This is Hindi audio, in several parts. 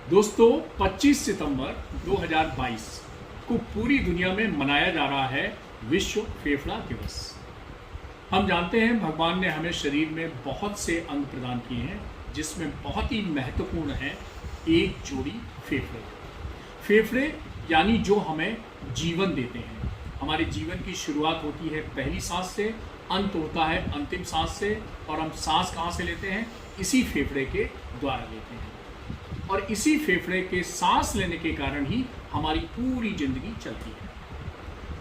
दोस्तों 25 सितंबर 2022 को पूरी दुनिया में मनाया जा रहा है विश्व फेफड़ा दिवस। हम जानते हैं भगवान ने हमें शरीर में बहुत से अंग प्रदान किए हैं, जिसमें बहुत ही महत्वपूर्ण है एक जोड़ी फेफड़े। फेफड़े यानी जो हमें जीवन देते हैं। हमारे जीवन की शुरुआत होती है पहली सांस से, अंत होता है अंतिम सांस से। और हम सांस कहाँ से लेते हैं? इसी फेफड़े के द्वारा लेते हैं। और इसी फेफड़े के सांस लेने के कारण ही हमारी पूरी जिंदगी चलती है।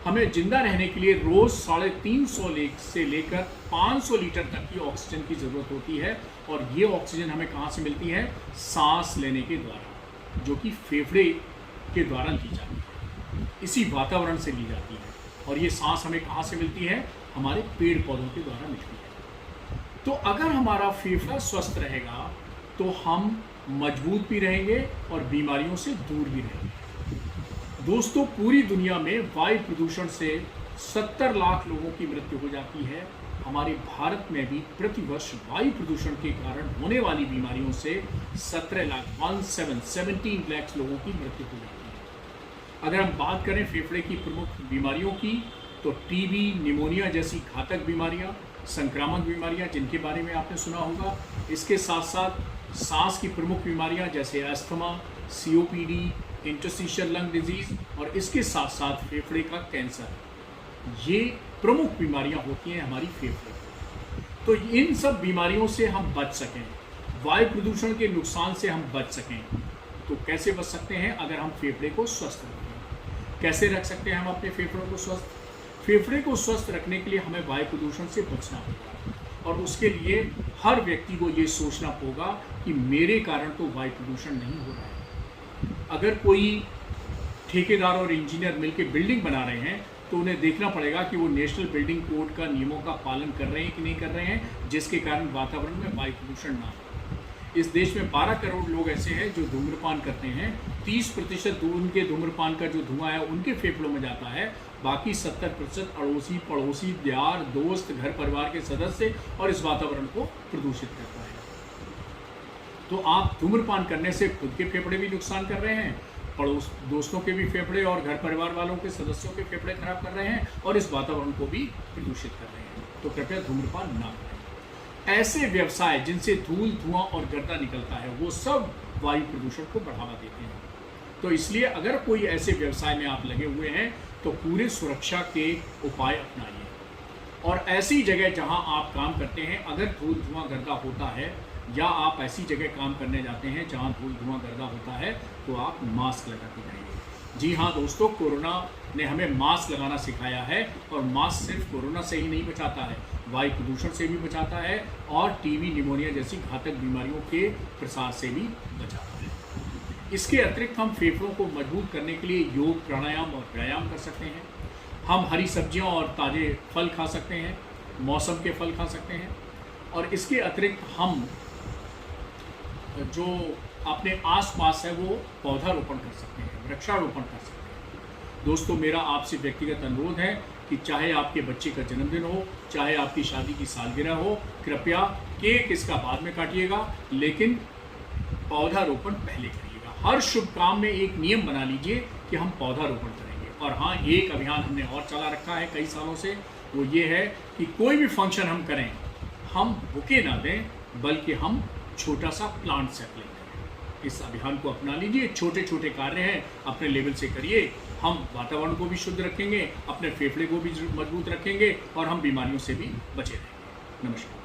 हमें जिंदा रहने के लिए रोज 350 से लेकर 500 लीटर तक की ऑक्सीजन की जरूरत होती है। और ये ऑक्सीजन हमें कहाँ से मिलती है? सांस लेने के द्वारा, जो कि फेफड़े के द्वारा ली जाती है, इसी वातावरण से ली जाती है। और ये सांस हमें कहाँ से मिलती है? हमारे पेड़ पौधों के द्वारा मिलती है। तो अगर हमारा फेफड़ा स्वस्थ रहेगा तो हम मजबूत भी रहेंगे और बीमारियों से दूर भी रहेंगे। दोस्तों, पूरी दुनिया में वायु प्रदूषण से 70 लाख लोगों की मृत्यु हो जाती है। हमारे भारत में भी प्रतिवर्ष वायु प्रदूषण के कारण होने वाली बीमारियों से 17 लाख लोगों की मृत्यु हो जाती है। अगर हम बात करें फेफड़े की प्रमुख बीमारियों की, तो टीबी, निमोनिया जैसी घातक बीमारियां, संक्रामक बीमारियां जिनके बारे में आपने सुना होगा। इसके साथ साथ सांस की प्रमुख बीमारियां जैसे asthma, COPD, interstitial lung disease और इसके साथ साथ फेफड़े का कैंसर, ये प्रमुख बीमारियां होती हैं हमारी फेफड़े। तो इन सब बीमारियों से हम बच सकें, वायु प्रदूषण के नुकसान से हम बच सकें, तो कैसे बच सकते हैं? अगर हम फेफड़े को स्वस्थ रखें। कैसे रख सकते हैं हम अपने फेफड़ों को स्वस्थ? फेफड़े को स्वस्थ रखने के लिए हमें वायु प्रदूषण से बचना होगा। और उसके लिए हर व्यक्ति को ये सोचना होगा कि मेरे कारण तो वायु प्रदूषण नहीं हो रहा है। अगर कोई ठेकेदार और इंजीनियर मिलकर बिल्डिंग बना रहे हैं तो उन्हें देखना पड़ेगा कि वो नेशनल बिल्डिंग कोड का नियमों का पालन कर रहे हैं कि नहीं कर रहे हैं, जिसके कारण वातावरण में वायु प्रदूषण ना हो। इस देश में 12 करोड़ लोग ऐसे हैं जो धूम्रपान करते हैं। 30% उनके धूम्रपान का जो धुआं है उनके फेफड़ों में जाता है। बाकी 70% अड़ोसी पड़ोसी, यार दोस्त, घर परिवार के सदस्य और इस वातावरण को प्रदूषित करता है। तो आप धूम्रपान करने से खुद के फेफड़े भी नुकसान कर रहे हैं, पड़ोस दोस्तों के भी फेफड़े और घर परिवार वालों के सदस्यों के फेफड़े खराब कर रहे हैं और इस वातावरण को भी प्रदूषित कर रहे हैं। तो कृपया धूम्रपान ना करें। ऐसे व्यवसाय जिनसे धूल, धुआं और गर्दा निकलता है वो सब वायु प्रदूषण को बढ़ावा देते हैं। तो इसलिए अगर कोई ऐसे व्यवसाय में आप लगे हुए हैं तो पूरे सुरक्षा के उपाय अपनाइए। और ऐसी जगह जहां आप काम करते हैं, अगर धूल, धुआं, गर्दा होता है या आप ऐसी जगह काम करने जाते हैं जहां धूल, धुआं, गर्दा होता है, तो आप मास्क लगा के जाइए। जी हाँ दोस्तों, कोरोना ने हमें मास्क लगाना सिखाया है। और मास्क सिर्फ कोरोना से ही नहीं बचाता है, वायु प्रदूषण से भी बचाता है और टीबी, निमोनिया जैसी घातक बीमारियों के प्रसार से भी बचाता है। इसके अतिरिक्त हम फेफड़ों को मजबूत करने के लिए योग, प्राणायाम और व्यायाम कर सकते हैं। हम हरी सब्जियां और ताज़े फल खा सकते हैं, मौसम के फल खा सकते हैं। और इसके अतिरिक्त हम जो अपने आसपास है वो पौधारोपण कर सकते हैं, वृक्षारोपण कर सकते हैं। दोस्तों, मेरा आपसे व्यक्तिगत अनुरोध है कि चाहे आपके बच्चे का जन्मदिन हो, चाहे आपकी शादी की सालगिरह हो, कृपया केक इसका बाद में काटिएगा, लेकिन पौधारोपण पहले करिएगा। हर शुभ काम में एक नियम बना लीजिए कि हम पौधारोपण करेंगे। और हाँ, एक अभियान हमने और चला रखा है कई सालों से, वो ये है कि कोई भी फंक्शन हम करें, हम बुके ना दें, बल्कि हम छोटा सा प्लांट सैपलिंग करें। इस अभियान को अपना लीजिए। छोटे छोटे कार्य हैं, अपने लेवल से करिए। हम वातावरण को भी शुद्ध रखेंगे, अपने फेफड़े को भी मजबूत रखेंगे और हम बीमारियों से भी बचे रहेंगे। नमस्कार।